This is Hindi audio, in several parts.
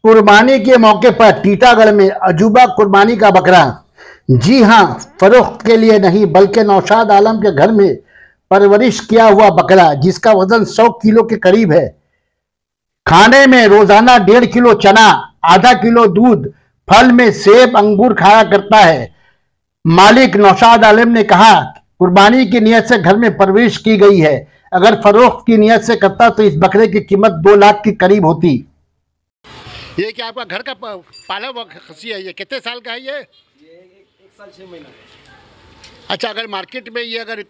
कुर्बानी के मौके पर टीटागढ़ में अजूबा कुर्बानी का बकरा। जी हां, फरोख्त के लिए नहीं बल्कि नौशाद आलम के घर में परवरिश किया हुआ बकरा जिसका वजन 100 किलो के करीब है। खाने में रोजाना 1.5 किलो चना, आधा किलो दूध, फल में सेब अंगूर खाया करता है। मालिक नौशाद आलम ने कहा, कुर्बानी की नियत से घर में परवरिश की गई है। अगर फरोख्त की नियत से करता तो इस बकरे की कीमत 2 लाख के करीब होती। ये क्या आपका घर का पाला हुआ खस्सी है? ये कितने साल का है? ये एक साल 6 महीना। अच्छा, अगर मार्केट में ये अगर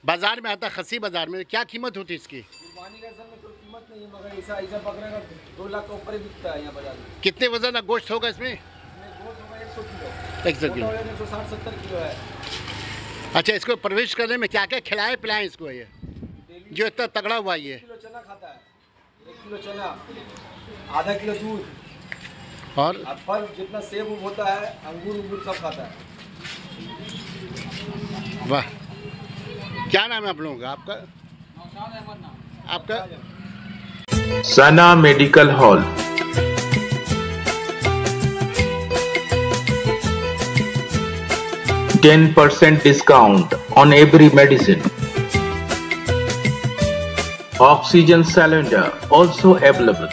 बाजार में आता, खस्सी बाजार में, क्या कीमत होती इसकी? कुर्बानी का असल में कोई कीमत नहीं है, मगर ऐसा बकरा का 2 लाख का ऊपर ही बिकता है यहाँ बाजार में। कितने वजन का गोश्त होगा इसमें? गोश्त होगा 100 किलो। 100 किलो, 160-70 किलो है। अच्छा, इसको परवरिश करने में क्या क्या खिलाए पिलाएं इसको, ये जो इतना तगड़ा हुआ? ये 1 किलो चना खाता है, 1 किलो चना, आधा किलो दूध और फल जितना सेब उब होता है, अंगूर सब खाता है। वाह, क्या नाम है आप लोगों का? आपका सना medical hall, 10% discount on every medicine. Oxygen cylinder also available.